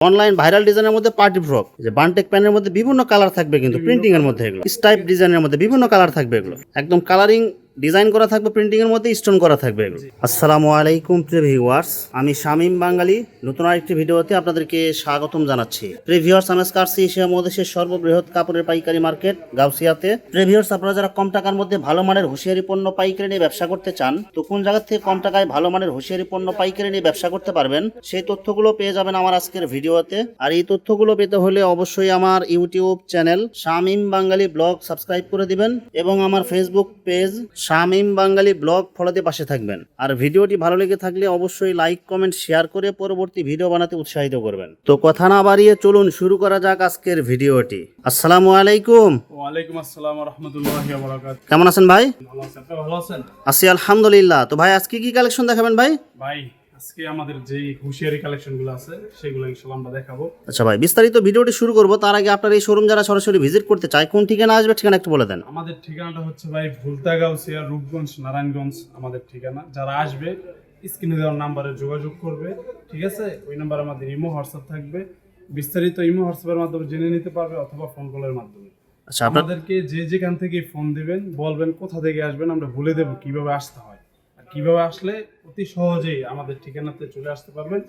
Online viral ডিজাইনের মধ্যে party frock, যে বানটেক প্যানের মধ্যে বিভিন্ন কালার থাকবে, কিন্তু প্রিন্টিং এর মধ্যে এগুলো স্টাইপ ডিজাইনের মধ্যে বিভিন্ন কালার থাকবে, এগুলো একদম কালারিং ডিজাইন করা থাকবে, প্রিন্টিং এর মধ্যে স্টোন করা থাকবে এগুলো। আসসালামু আলাইকুম প্রিয় ভিউয়ার্স, আমি শামীম বাঙালি নতুন আরেকটি ভিডিওতে আপনাদেরকে স্বাগতম জানাচ্ছি। প্রিয় ভিউয়ার্স, আমি আজকে আসছি এশিয়া মহাদেশের সর্ববৃহৎ কাপড়ের পাইকারি মার্কেট গাউসিয়াতে। প্রিয় ভিউয়ার্স, আপনারা যারা কম টাকার মধ্যে ভালো মানের হুঁশিয়ারি পণ্য পাইকারি নিয়ে ব্যবসা করতে চান, তো কোন জায়গা থেকে কম টাকায় ভালো মানের হুঁশিয়ারি পণ্য পাইকারি নিয়ে ব্যবসা করতে পারবেন, সেই তথ্যগুলো পেয়ে যাবেন আমার আজকের ভিডিওতে। আর এই তথ্যগুলো পেতে হলে অবশ্যই আমার ইউটিউব চ্যানেল শামীম বাঙালি ব্লগ সাবস্ক্রাইব করে দিবেন এবং আমার ফেসবুক পেজ শামীম বাঙালি ব্লগ ফলো দিয়ে পাশে থাকবেন। আর ভিডিওটি ভালো লেগে থাকলে অবশ্যই লাইক কমেন্ট শেয়ার করে পরবর্তী ভিডিও বানাতে উৎসাহিত করবেন। তো কথা না বাড়িয়ে চলুন শুরু করা যাক আজকের ভিডিওটি। আসসালামু আলাইকুম। ওয়ালাইকুম আসসালাম ওয়া রাহমাতুল্লাহি ওয়া বারাকাতুহু। কেমন আছেন ভাই? ভালো আছেন? আপনি ভালো আছেন? আছি আলহামদুলিল্লাহ। তো ভাই আজকে কি কালেকশন দেখাবেন ভাই? ভাই আজকে আমাদের যেই হুঁশিয়ারি কালেকশনগুলো আছে সেগুলো ইনশাআল্লাহ আমরা দেখাবো। আচ্ছা ভাই, বিস্তারিত ভিডিওটি শুরু করব তার আগে আপনার এই শোরুম যারা সরাসরি ভিজিট করতে চায় কোন ঠিকানা আসবে, ঠিকানা একটু বলে দেন। আমাদের ঠিকানাটা হচ্ছে ভাই ভুলতা গাউসিয়া, রূপগঞ্জ, নারায়ণগঞ্জ আমাদের ঠিকানা। যারা আসবে স্ক্রিনে দেওয়ার নাম্বারে যোগাযোগ করবে, ঠিক আছে? ওই নাম্বারে আমাদের ইমো হোয়াটসঅ্যাপ থাকবে, বিস্তারিত ইমো হোয়াটসঅ্যাপের মাধ্যমে জেনে নিতে পারবে অথবা ফোন কলের মাধ্যমে। আচ্ছা, আপনাদেরকে যে যেখান থেকে ফোন দিবেন বলবেন কোথা থেকে আসবেন, আমরা বলে দেবো কিভাবে আসতে হয়। আর কিভাবে আসলে অতি সহজেই আমাদের ঠিকানাতে চলে আসতে পারবেন,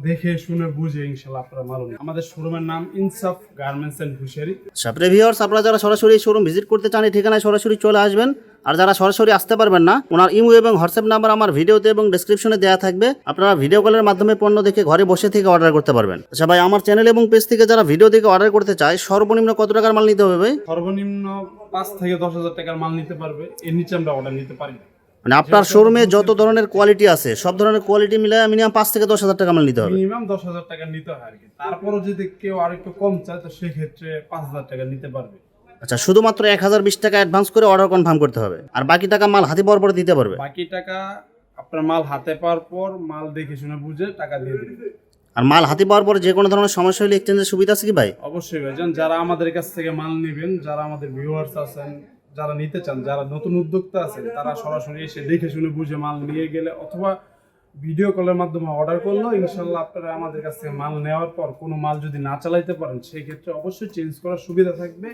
দেখে শুনে বুঝে ইনশাআল্লাহ আপনারা মালুম। আমাদের শোরুমের নাম ইনসাফ গার্মেন্টস এন্ড হুঁশিয়ারি। আচ্ছা প্রিয় ভিউয়ার্স, আপনারা যারা সরাসরি শোরুম ভিজিট করতে চান এই ঠিকানায় সরাসরি চলে আসবেন। আর যারা সরাসরি আসতে পারবেন না, ওনার ইমো এবং হোয়াটসঅ্যাপ নাম্বার আমার ভিডিওতে এবং ডেসক্রিপশনে দেওয়া থাকবে। আপনারা ভিডিও কলের মাধ্যমে পণ্য দেখে ঘরে বসে থেকে অর্ডার করতে পারবেন। আচ্ছা ভাই, আমার চ্যানেল এবং পেজ থেকে যারা ভিডিও দেখে অর্ডার করতে চায় সর্বনিম্ন কত টাকার মাল নিতে হবে ভাই? সর্বনিম্ন 5 থেকে 10,000 টাকার মাল নিতে পারবে, এর নিচে আমরা অর্ডার নিতে পারি না। মানে আপনার শোরুমে যত ধরনের কোয়ালিটি আছে সব ধরনের কোয়ালিটি মিলে মিনিমাম 5 থেকে 10,000 টাকা মাল নিতে হবে। মিনিমাম 10,000 টাকা নিতে হয় আর কি। তারপরও যদি কেউ আরেকটু কম চায় তো সেক্ষেত্রে 5,000 টাকা নিতে পারবে। আচ্ছা, শুধুমাত্র 1020 টাকা অ্যাডভান্স করে অর্ডার কনফার্ম করতে হবে, আর বাকি টাকা মাল হাতে পাওয়ার পরে দিতে পারবে। বাকি টাকা আপনার মাল হাতে পাওয়ার পর মাল দেখে শুনে বুঝে টাকা দিয়ে দিবে। আর মাল হাতে পাওয়ার পরে যে কোনো ধরনের সমস্যা হলে এক্সচেঞ্জের সুবিধা আছে কি ভাই? অবশ্যই ভাইজান, যারা আমাদের কাছ থেকে মাল নেবেন, যারা আমাদের ভিউয়ার্স আছেন, যারা নিতে চান, যারা নতুন উদ্যোক্তা আছেন, তারা সরাসরি এসে দেখে শুনে বুঝে মাল নিয়ে গেলে অথবা ভিডিও কলের মাধ্যমে অর্ডার করলো ইনশাল্লাহ আপনারা আমাদের কাছ থেকে মাল নেওয়ার পর কোনো মাল যদি না চালাইতে পারেন সেই ক্ষেত্রে অবশ্যই চেঞ্জ করার সুবিধা থাকবে।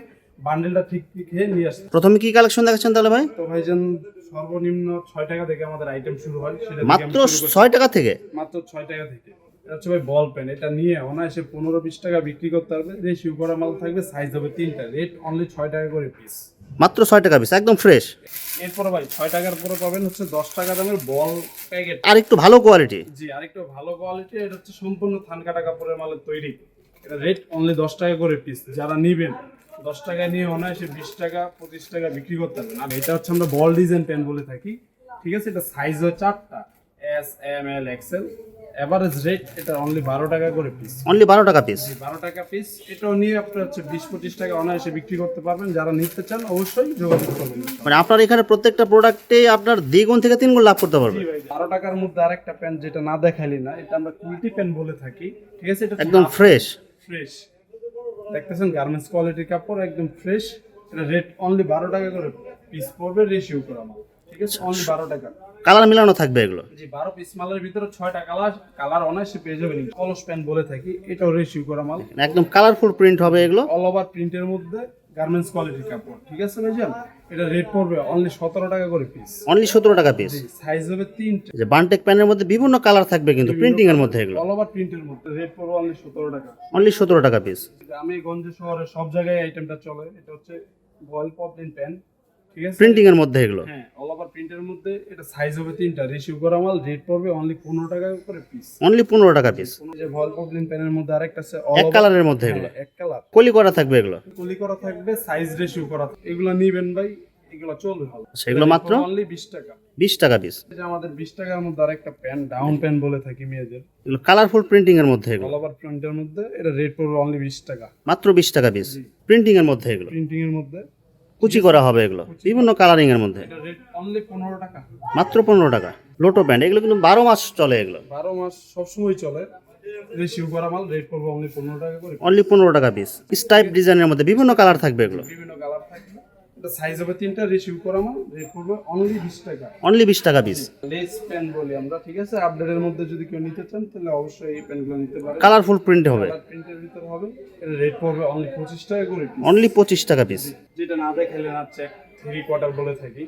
বান্ডেলটা ঠিক খেয়ে নিয়ে আসতে। প্রথমে কি কালেকশন দেখাচ্ছেন তাহলে ভাই? তো ভাইজান সর্বনিম্ন 6 টাকা থেকে আমাদের আইটেম শুরু হয়, সেটা মাত্র 6 টাকা থেকে? মাত্র 6 টাকা থেকে। এটা হচ্ছে ভাই বল পেন, এটা নিয়ে অনায়াসে 15-20 টাকা বিক্রি করতে পারবে। রেশিও করা মাল থাকবে, সাইজ হবে 3টা, রেট অনলি 6 টাকা করে পিস। মাত্র 6 টাকা পিস, একদম ফ্রেশ। এরপর ভাই 6 টাকার পরে পাবেন হচ্ছে 10 টাকা দামের বল প্যাকেট। আর একটু ভালো কোয়ালিটি। জি, আরেকটু ভালো কোয়ালিটি। এটা হচ্ছে সম্পূর্ণ থান কাটা কাপড়ের মালের তৈরি। এটা রেট অনলি 10 টাকা করে পিস। যারা নেবেন 10 টাকা নিয়ে অনায়াসে 20 টাকা 25 টাকা বিক্রি করতে পারবেন। আর এটা হচ্ছে আমরা বল ডিজাইন পেন বলে থাকি, ঠিক আছে? এটা সাইজ হয় 4টা, এস, এম, এল, এক্সেল। এভারেজ রেট এটা অনলি 12 টাকা করে পিস। অনলি 12 টাকা পিস? 12 টাকা পিস। এটাও নিয়ে আপনি হচ্ছে 20-25 টাকা অনায়াসে বিক্রি করতে পারবেন। যারা নিতে চান অবশ্যই যোগাযোগ করবেন। মানে আপনার এখানে প্রত্যেকটা প্রোডাক্টে আপনার 2 গুণ থেকে 3 গুণ লাভ করতে পারবে। 12 টাকার মধ্যে আরেকটা প্যান্ট যেটা না দেখাইলি না, এটা আমরা কুইটি প্যান্ট বলে থাকি, ঠিক আছে? এটা একদম ফ্রেশ। ফ্রেশ দেখতেছেন, গার্মেন্টস কোয়ালিটির কাপড়, একদম ফ্রেশ। এটা রেট অনলি 12 টাকা করে পিস পড়বে, রেশিও করা মাল, ঠিক আছে? অনলি 12 টাকা। কালার মিলানো থাকবে এগুলো? জি, 12 পিস মালের ভিতরে 6টা কালার অনায়াসে পেয়ে যাবেন। কলস প্যান্ট বলে থাকি, এটাও রেশিও করা মাল, একদম কালারফুল প্রিন্ট হবে এগুলো, অল ওভার প্রিন্টের মধ্যে গার্মেন্টস কোয়ালিটির কাপড়, ঠিক আছে ভাইজান? এটা রেট পড়বে অনলি 17 টাকা করে পিস। অনলি 17 টাকা পিস। সাইজ হবে 3টা। যে বানটেক প্যানের মধ্যে বিভিন্ন কালার থাকবে, কিন্তু প্রিন্টিং এর মধ্যে এগুলো অল ওভার প্রিন্টের মধ্যে রেট পড়বে অনলি 17 টাকা। অনলি 17 টাকা পিস। আমি গঞ্জ শহরে সব জায়গায় আইটেমটা চলে। এটা হচ্ছে ভয়েল পপলিন পেন, ঠিক আছে? প্রিন্টিং এর মধ্যে এগুলো? হ্যাঁ, অল ওভার প্রিন্টের মধ্যে। এটা সাইজ হবে 3টা, রেশিও করা মাল, রেট পড়বে অনলি 15 টাকা করে পিস। অনলি 15 টাকা পিস। যে ভয়েল পপলিন পেনের মধ্যে আরেকটা আছে এক কালারের মধ্যে এগুলো, এক কালার কলি করা থাকবে এগুলো, কলি করা থাকবে, সাইজ রেশিও করা। এগুলো নিবেন ভাই, এগুলো চলবে ভালো। সেগুলো মাত্র অনলি 20 টাকা। 20 টাকা পিস। এই যে আমাদের 20 টাকার মধ্যে আরেকটা প্যান, ডাউন প্যান বলে থাকি মেয়েদের, এগুলো কালারফুল প্রিন্টিং এর মধ্যে এগুলো, অল ওভার প্রিন্টের মধ্যে। এটা রেট পড়বে অনলি 20 টাকা। মাত্র 20 টাকা পিস। প্রিন্টিং এর মধ্যে এগুলো, প্রিন্টিং এর মধ্যে কুচি করা হবে এগুলো, বিভিন্ন কালারিং এর মধ্যে। এটা রেট অনলি 15 টাকা। মাত্র 15 টাকা। লোটো ব্যান্ড, এগুলো কিন্তু 12 মাস চলে, এগুলো 12 মাস সবসময় চলে। রেশিও করা মাল, রেট পড়বে অনলি 15 টাকা করে। অনলি 15 টাকা পিস। স্টাইপ ডিজাইনের মধ্যে বিভিন্ন কালার থাকবে এগুলো। বিভিন্ন কালার থাকবে। এটা সাইজ হবে তিনটা, রিসিভ করা মাল, রেট পড়বে অনলি 20 টাকা। অনলি 20 টাকা পিস। লেস পেন বলি আমরা, ঠিক আছে? আপডেটের মধ্যে যদি কেউ নিতে চান তাহলে অবশ্যই এই পেনগুলো নিতে পারেন। কালারফুল প্রিন্ট হবে, কালার প্রিন্টের ভিতর হবে। এটা রেট পড়বে অনলি 25 টাকা করে পিস। অনলি 25 টাকা পিস। যেটা না দেখালে না চেক 3/4 বলে থাকি,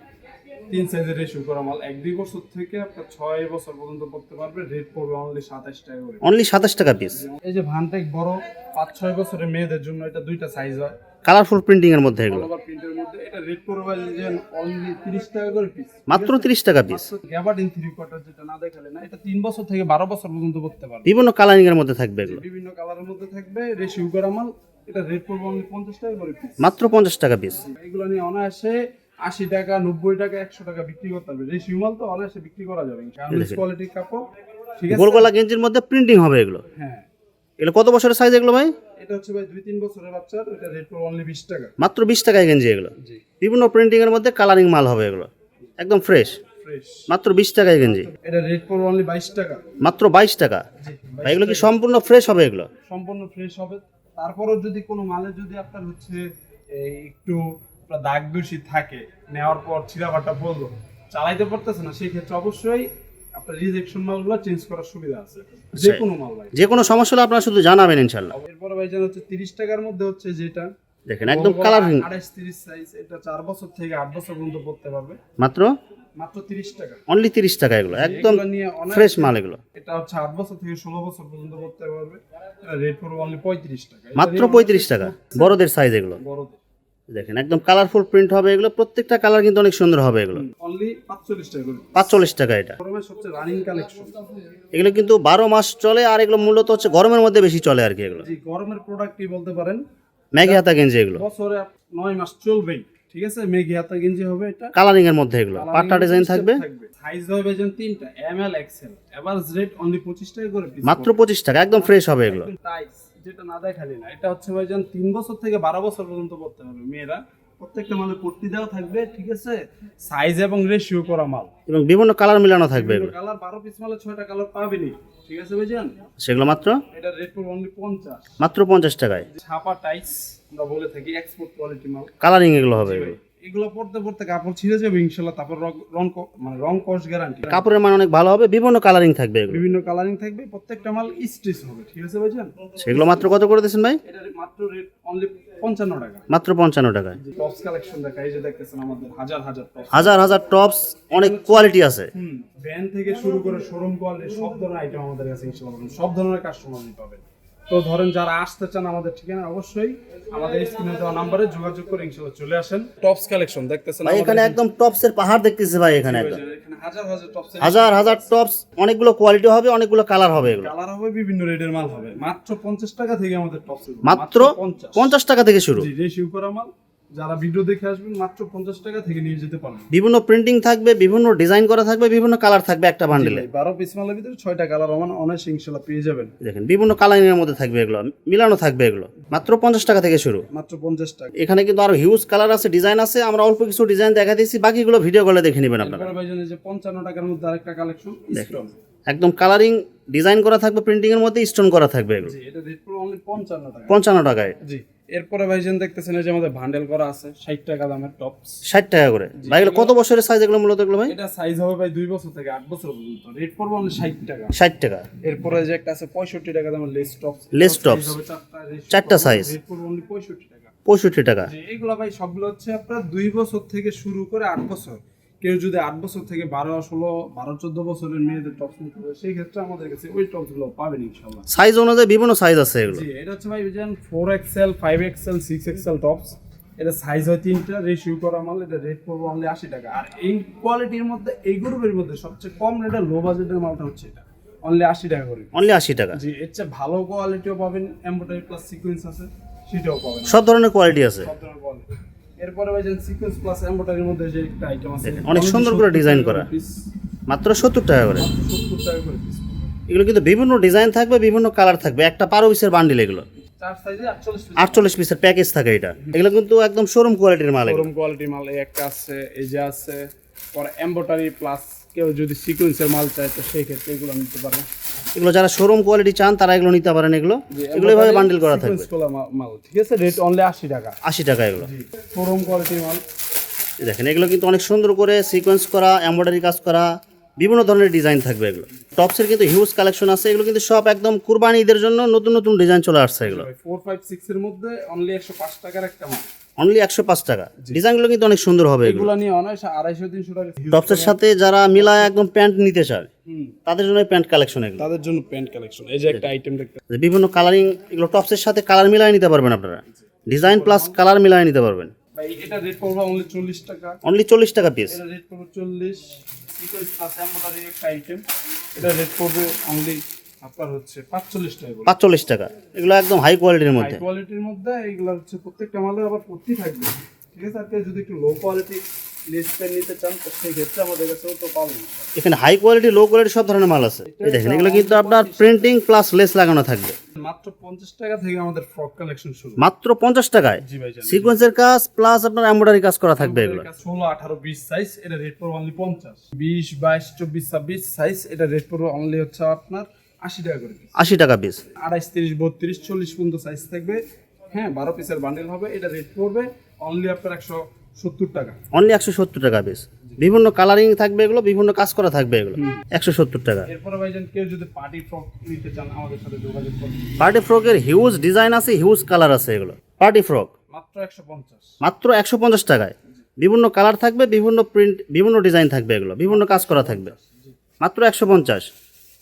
3 সাইজের রেশিও করা মাল, 1-2 বছর থেকে আপনার 6 বছর পর্যন্ত পড়তে পারবে। রেট পড়বে অনলি 27 টাকা করে। অনলি 27 টাকা পিস। এই যে ভানটেক বড় 5-6 বছরের মেয়েদের জন্য এটা দুইটা সাইজ হয়, কালারফুল প্রিন্টিং এর মধ্যে এগুলো, কালার প্রিন্টের মধ্যে। এটা রেট পড়বে যে অনলি 30 টাকা করে পিস, মাত্র 30 টাকা পিস। গ্যাবার্ডিন 3/4 যেটা না দেখালে না, এটা 3 বছর থেকে 12 বছর পর্যন্ত পড়তে পারবে। বিভিন্ন কালারিং এর মধ্যে থাকবে এগুলো, বিভিন্ন কালারের মধ্যে থাকবে, রেশিও করা মাল। এটা রেট পড়বে অনলি 50 টাকা করে পিস, মাত্র 50 টাকা পিস। এগুলো নিয়ে অনায়াসে 80 টাকা, 90 টাকা, 100 টাকা বিক্রি করতে পারবে। রেশিও মাল তো অনায়াসে বিক্রি করা যাবে। গার্মেন্টস কোয়ালিটির কাপড়, ঠিক আছে? গোল গলা গেঞ্জির মধ্যে প্রিন্টিং হবে এগুলো। হ্যাঁ, এগুলো কত বছরের সাইজ এগুলো ভাই? এটা হচ্ছে ভাই 2-3 বছরের বাচ্চার। এটা রেট পড়বে অনলি 20 টাকা। মাত্র 20 টাকায় গেঞ্জি এগুলো। জি, বিভিন্ন প্রিন্টিং এর মধ্যে কালারিং মাল হবে এগুলো, একদম ফ্রেশ। ফ্রেশ। মাত্র 20 টাকায় গেঞ্জি, এটা রেট পড়বে অনলি 22 টাকা। মাত্র 22 টাকা। জি, ভাই এগুলো কি সম্পূর্ণ ফ্রেশ হবে এগুলো? সম্পূর্ণ ফ্রেশ হবে। তারপরও যদি কোনো মালে যদি আপনার হচ্ছে এই একটু আপনার দাগ দূষিত থাকে, নেওয়ার পর ছিঁড়াফাটা পড়লো, চালাইতে পারতেছে না, সেই ক্ষেত্রে অবশ্যই আপনার রিজেকশন মালগুলো চেঞ্জ করার সুবিধা আছে, যে কোনো মাল ভাই। যে কোনো সমস্যা হলে আপনারা শুধু জানাবেন ইনশাল্লাহ। এরপরে ভাই যেন হচ্ছে 30 টাকার মধ্যে হচ্ছে যেটা দেখেন একদম কালারিং, 28-30 সাইজ। এটা 4 বছর থেকে 8 বছর পর্যন্ত পড়তে পারবে, মাত্র মাত্র 30 টাকা। অনলি 30 টাকা এগুলো, একদম এগুলো নিয়ে অনেক ফ্রেশ মাল এগুলো। এটা হচ্ছে 8 বছর থেকে 16 বছর পর্যন্ত পড়তে পারবে। এটা রেট পড়বে অনলি 35 টাকা। মাত্র 35 টাকা, বড়দের সাইজ এগুলো। বড়দের দেখেন একদম কালারফুল প্রিন্ট হবে এগুলো, প্রত্যেকটা কালার কিন্তু অনেক সুন্দর হবে এগুলো। অনলি 45 টাকা করে। 45 টাকা এটা। গরমের সবচেয়ে রানিং কালেকশন। এগুলো কিন্তু 12 মাস চলে, আর এগুলো মূলত হচ্ছে গরমের মধ্যে বেশি চলে আর কি। এগুলো জি, গরমের প্রোডাক্টই বলতে পারেন। ম্যাগি হাতা গেঞ্জি এগুলো, বছরে 9 মাস চলবেই, ঠিক আছে? মেঘি হাতা গেঞ্জি হবে এটা, কালারিং এর মধ্যে এগুলো, পাট্টা ডিজাইন থাকবে। সাইজ হবে যেন তিনটা, ML XL. Average rate only 25 টাকা করে পিস, মাত্র 25 টাকা, একদম ফ্রেশ হবে এগুলো। টাইস যেটা না দেখালি না, এটা হচ্ছে ভাই যেন 3 বছর থেকে 12 বছর পর্যন্ত পড়তে পারবে মেয়েরা। প্রত্যেকটা মালে পট্টি দেওয়া থাকবে, ঠিক আছে? সাইজ এবং রেশিও করা মাল, এবং বিভিন্ন কালার মিলানো থাকবে এগুলো। কালার 12 পিস মালে 6টা কালার পাবেনই, ঠিক আছে ভাইজান? সেগুলো মাত্র এটা রেট পড়বে অনলি 50, মাত্র 50 টাকায়। ছাপা টাইস আমরা বলে থাকি, এক্সপোর্ট কোয়ালিটি মাল। কালারিং এগুলো হবে এগুলো। এগুলো পড়তে পড়তে কাপড় ছিঁড়ে যাবে ইনশাল্লাহ। তারপর রং কস গ্যারান্টি। কাপড়ের মান অনেক ভালো হবে, বিভিন্ন কালারিং থাকবে এগুলো। বিভিন্ন কালারিং থাকবে, প্রত্যেকটা মাল স্টিচ হবে, ঠিক আছে ভাইজান? সেগুলো মাত্র কত করে দিয়েছেন ভাই? এটা মাত্র রেট অনলি 55 টাকা। মাত্র 55 টাকায়। টপস কালেকশন দেখা, এই যে দেখতেছেন আমাদের হাজার হাজার টপস, হাজার হাজার টপস, অনেক কোয়ালিটি আছে। ব্যান্ড থেকে শুরু করে শোরুম কোয়ালিটি সব ধরনের আইটেম আমাদের কাছে ইনশাআল্লাহ পাবেন। সব ধরনের কাস্টমারই পাবেন। তো ধরেন যারা আসতে চান আমাদের ঠিকানা, অবশ্যই আমাদের স্ক্রিনে দেওয়া নম্বরে যোগাযোগ করে ইনশাআল্লাহ চলে আসেন। টপস কালেকশন দেখতেছেন ভাই এখানে একদম টপসের পাহাড় দেখতেছি ভাই, এখানে একদম এখানে হাজার হাজার টপস, হাজার হাজার টপস, অনেকগুলো কোয়ালিটি হবে, অনেকগুলো কালার হবে এগুলো। কালার হবে, বিভিন্ন রেটের মাল হবে। মাত্র 50 টাকা থেকে আমাদের টপস, মাত্র 50 টাকা থেকে শুরু। জি, রেশিও করা মাল। যারা ভিডিও দেখে আসবেন মাত্র 50 টাকা থেকে নিয়ে যেতে পারবেন। বিভিন্ন প্রিন্টিং থাকবে, বিভিন্ন ডিজাইন করা থাকবে, বিভিন্ন কালার থাকবে একটা বান্ডেলে। 12 পিস মালের ভিতরে 6টা কালার অনেক ইনশাআল্লাহ পেয়ে যাবেন। দেখেন বিভিন্ন কালারিং এর মধ্যে থাকবে এগুলো, মিলানো থাকবে এগুলো। মাত্র 50 টাকা থেকে শুরু। মাত্র 50 টাকা। এখানে কিন্তু আরো হিউজ কালার আছে, ডিজাইন আছে। আমরা অল্প কিছু ডিজাইন দেখা দিয়েছি, বাকিগুলো ভিডিও কলে দেখে নেবেন আপনারা। এরপরে ভাইজান এই যে 55 টাকার মধ্যে আরেকটা কালেকশন, স্টোন। একদম কালারিং ডিজাইন করা থাকবে, প্রিন্টিং এর মধ্যে স্টোন করা থাকবে এগুলো। জি, এটা রেট পুরো অনলি 55 টাকা। 55 টাকায়। জি, এরপরে ভাইজান দেখতেছেন এই যে আমাদের বান্ডেল করা আছে 60 টাকা দামের টপস। 60 টাকা করে। ভাই এগুলো কত বছরের সাইজ এগুলো মূলত এগুলো ভাই? এটা সাইজ হবে ভাই 2 বছর থেকে 8 বছর পর্যন্ত। রেট পড়বে অনলি 60 টাকা। 60 টাকা। এরপরে যে একটা আছে 65 টাকা দামের লেস টপস। লেস টপস, চারটা সাইজ, রেট পড়বে অনলি 65 টাকা। 65 টাকা। জি, এগুলো ভাই সবগুলো হচ্ছে আপনার 2 বছর থেকে শুরু করে 8 বছর। কেউ যদি 8 বছর থেকে 12, 16, 12, 14 বছরের মেয়েদের টপস নিতে হবে, সেই ক্ষেত্রে আমাদের কাছে ওই টপসগুলো পাবেন ইনশাআল্লাহ। সাইজ অনুযায়ী বিভিন্ন সাইজ আছে এগুলো। জি, এটা হচ্ছে ভাই যেন 4XL, 5XL, 6XL টপস। এটা সাইজ হয় 3টা, রেশিও করা মাল। এটা রেট পড়বে অনলি 80 টাকা। আর এই কোয়ালিটির মধ্যে, এই গ্রুপের মধ্যে সবচেয়ে কম রেটের লো বাজেটের মালটা হচ্ছে এটা, অনলি 80 টাকা করে। অনলি 80 টাকা। জি, এর চেয়ে ভালো কোয়ালিটিও পাবেন, এমব্রয়ডারি প্লাস সিকোয়েন্স আছে, সেটাও পাবেন। সব ধরনের কোয়ালিটি আছে। সব ধরনের কোয়ালিটি। এরপরে ভাই যেন সিকোয়েন্স প্লাস এমব্রয়ডারির মধ্যে যে একটা আইটেম আছে, অনেক সুন্দর করে ডিজাইন করা, মাত্র 70 টাকা করে। 70 টাকা করে পিস। এগুলো কিন্তু বিভিন্ন ডিজাইন থাকবে, বিভিন্ন কালার থাকবে, একটা 12 পিসের বান্ডিল এগুলো। 4 সাইজে 48 পিসের প্যাকেজ থাকে এটা। এগুলো কিন্তু একদম শোরুম কোয়ালিটির মাল। শোরুম কোয়ালিটির মাল। এই একটা আছে, এই যে আছে। পরে এমব্রয়ডারি প্লাস কেউ যদি সিকোয়েন্সের মাল চায় তো সেই ক্ষেত্রে এগুলো নিতে পারবেন। এগুলো যারা শোরুম কোয়ালিটি চান তারা এগুলো নিতে পারেন। এগুলো এভাবে বান্ডিল করা থাকবে। মাল, ঠিক আছে? রেট অনলি 80 টাকা। 80 টাকা এগুলো। শোরুম কোয়ালিটির মাল। এই দেখেন এগুলো কিন্তু অনেক সুন্দর করে সিকোয়েন্স করা, এমব্রয়ডারি কাজ করা, বিভিন্ন ধরনের ডিজাইন থাকবে এগুলো। টপসের কিন্তু হিউজ কালেকশন আছে, এগুলো কিন্তু সব একদম কুরবানি ঈদের জন্য নতুন নতুন ডিজাইন চলে আসছে এগুলো। 456 এর মধ্যে অনলি 105 টাকার একটা মাল, অনলি 105 টাকা। ডিজাইনগুলো কিন্তু অনেক সুন্দর হবে এগুলো। এগুলো নিয়ে অনায়াসে 250-300 টাকা। টপসের সাথে যারা মিলায় একদম প্যান্ট নিতে চায় তাদের জন্য প্যান্ট কালেকশন এগুলো। তাদের জন্য প্যান্ট কালেকশন। এই যে একটা আইটেম দেখতে, যে বিভিন্ন কালারিং, এগুলো টপসের সাথে কালার মিলায় নিতে পারবেন আপনারা, ডিজাইন প্লাস কালার মিলায় নিতে পারবেন। ভাই এটা রেট পড়বে অনলি 40 টাকা। অনলি 40 টাকা পিস। এটা রেট পড়বে 40। সিকোয়েন্স প্লাস এমব্রয়ডারি একটা আইটেম, এটা রেট পড়বে অনলি আপনার হচ্ছে 45 টাকা। 45 টাকা। এগুলো একদম হাই কোয়ালিটির হাই মধ্যে। কোয়ালিটির মধ্যে এগুলো হচ্ছে প্রত্যেকটা মালের আবার প্রতি থাকবে, ঠিক আছে? আপনি যদি একটু লো কোয়ালিটি লেস পেন নিতে চান তো সেই ক্ষেত্রে আমাদের কাছেও তো পাবেন। এখানে হাই কোয়ালিটি, লো কোয়ালিটি সব ধরনের মাল আছে। এই দেখেন এগুলো কিন্তু আপনার প্রিন্টিং প্লাস লেস লাগানো থাকবে। মাত্র 50 টাকা থেকে আমাদের ফ্রক কালেকশন শুরু। মাত্র 50 টাকায় জি ভাই জানেন। সিকোয়েন্সের কাজ প্লাস আপনার এমব্রয়ডারি কাজ করা থাকবে এগুলো। 16, 18, 20 সাইজ, এটা রেট পড়বে অনলি 50। 20, 22, 24, 26 সাইজ, এটা রেট পড়বে অনলি হচ্ছে আপনার 80 টাকা করে পিস। 80 টাকা পিস। 28, 30, 32, 40 পর্যন্ত সাইজ থাকবে। হ্যাঁ, 12 পিসের বান্ডেল হবে। এটা রেট পড়বে অনলি আপনার 170 টাকা। অনলি 170 টাকা পিস। বিভিন্ন কালারিং থাকবে এগুলো, বিভিন্ন কাজ করা থাকবে এগুলো। 170 টাকা। এরপরে ভাইজান কেউ যদি পার্টি ফ্রক নিতে চান আমাদের সাথে যোগাযোগ করুন। পার্টি ফ্রকের হিউজ ডিজাইন আছে, হিউজ কালার আছে এগুলো। পার্টি ফ্রক মাত্র 150। মাত্র 150 টাকায়। বিভিন্ন কালার থাকবে, বিভিন্ন প্রিন্ট, বিভিন্ন ডিজাইন থাকবে এগুলো, বিভিন্ন কাজ করা থাকবে। মাত্র 150।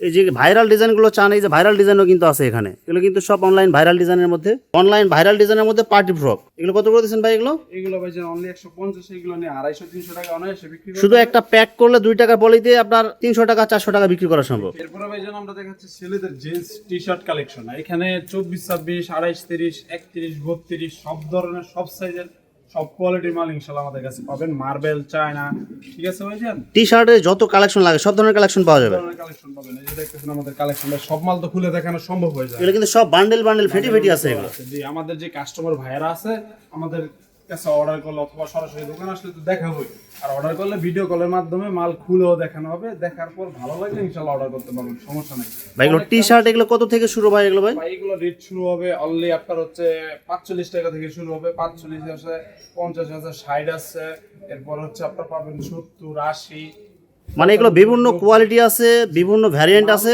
এই যে ভাইরাল ডিজাইনগুলো চান, এই যে ভাইরাল ডিজাইনও কিন্তু আছে এখানে। এগুলো কিন্তু সব অনলাইন ভাইরাল ডিজাইনের মধ্যে, অনলাইন ভাইরাল ডিজাইনের মধ্যে পার্টি ফ্রক। এগুলো কত করে দিচ্ছেন ভাই এগুলো? এগুলো ভাইজান অনলি 150। এগুলো নিয়ে 250-300 টাকা অনায়াসে বিক্রি করে। শুধু একটা প্যাক করলে 2 টাকা পলিতে আপনার 300 টাকা 400 টাকা বিক্রি করা সম্ভব। এরপরে ভাইজান আমরা দেখাচ্ছি ছেলেদের জিন্স টি শার্ট কালেকশন। এখানে 24, 26, 28, 30, 31, 32 সব ধরনের, সব সাইজের, সব কোয়ালিটির মাল ইনশাআল্লাহ আমাদের কাছে পাবেন। মার্বেল, চায়না, ঠিক আছে ভাইজান? টি শার্টে যত কালেকশন লাগে সব ধরনের কালেকশন পাওয়া যাবে। কালেকশন পাবেন। এই যে দেখতেছেন আমাদের কালেকশনটা, সব মাল তো খুলে দেখানো সম্ভব হয়ে যায়। এগুলো কিন্তু সব বান্ডেল বান্ডেল ফেটি ফেটি আছে এগুলো। জি, আমাদের যে কাস্টমার ভাইয়েরা আছে আমাদের কাছে অর্ডার করলে অথবা সরাসরি দোকানে আসলে তো দেখাবোই, আর অর্ডার করলে ভিডিও কলের মাধ্যমে মাল খুলেও দেখানো হবে। দেখার পর ভালো লাগলে ইনশাআল্লাহ অর্ডার করতে পারবেন, সমস্যা নাই। ভাই এগুলো টি শার্ট এগুলো কত থেকে শুরু ভাই এগুলো ভাই? ভাই এগুলো রেট শুরু হবে অনলি আপনার হচ্ছে 45 টাকা থেকে শুরু হবে। 45 আছে, 50 আছে, 60 আছে, এরপর হচ্ছে আপনার পাবেন 70, 80। মানে এগুলো বিভিন্ন কোয়ালিটি আছে, বিভিন্ন ভ্যারিয়েন্ট আছে,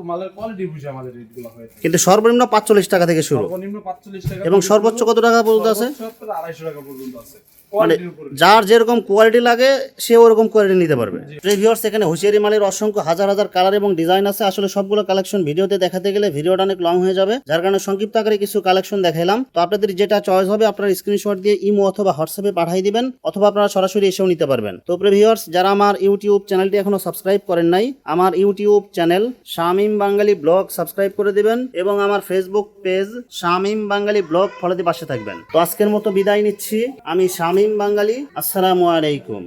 মালের কোয়ালিটি বুঝে আমাদের রেটগুলো হয়ে থাকে। কিন্তু সর্বনিম্ন 45 টাকা থেকে শুরু সর্বনিম্ন 45 টাকা এবং সর্বোচ্চ কত টাকা পর্যন্ত আছে? 250 টাকা পর্যন্ত আছে। মানে যার যেরকম কোয়ালিটি লাগে সে ওরকম কোয়ালিটি নিতে পারবে। ভিউয়ার্স, এখানে হুঁশিয়ারি মালের অসংখ্য হাজার হাজার কালার এবং ডিজাইন আছে। আসলে সবগুলো কালেকশন ভিডিওতে দেখাতে গেলে ভিডিওটা অনেক লং হয়ে যাবে, যার কারণে সংক্ষিপ্ত আকারে কিছু কালেকশন দেখাইলাম। তো আপনাদের যেটা চয়েস হবে আপনারা স্ক্রিনশট দিয়ে ইমো অথবা হোয়াটসঅ্যাপে পাঠিয়ে দিবেন, অথবা আপনারা সরাসরি এসেও নিতে পারবেন। তো ভিউয়ার্স, যারা আমার ইউটিউব চ্যানেলটি এখনো সাবস্ক্রাইব করেন নাই, আমার ইউটিউব চ্যানেল শামীম বাঙালি ব্লগ সাবস্ক্রাইব করে দিবেন এবং আমার ফেসবুক পেজ শামীম বাঙালি ব্লগ ফলো দিয়ে পাশে থাকবেন। তো আজকের মতো বিদায় নিচ্ছি, আমি শামীম বাঙালি। আসসালামু আলাইকুম।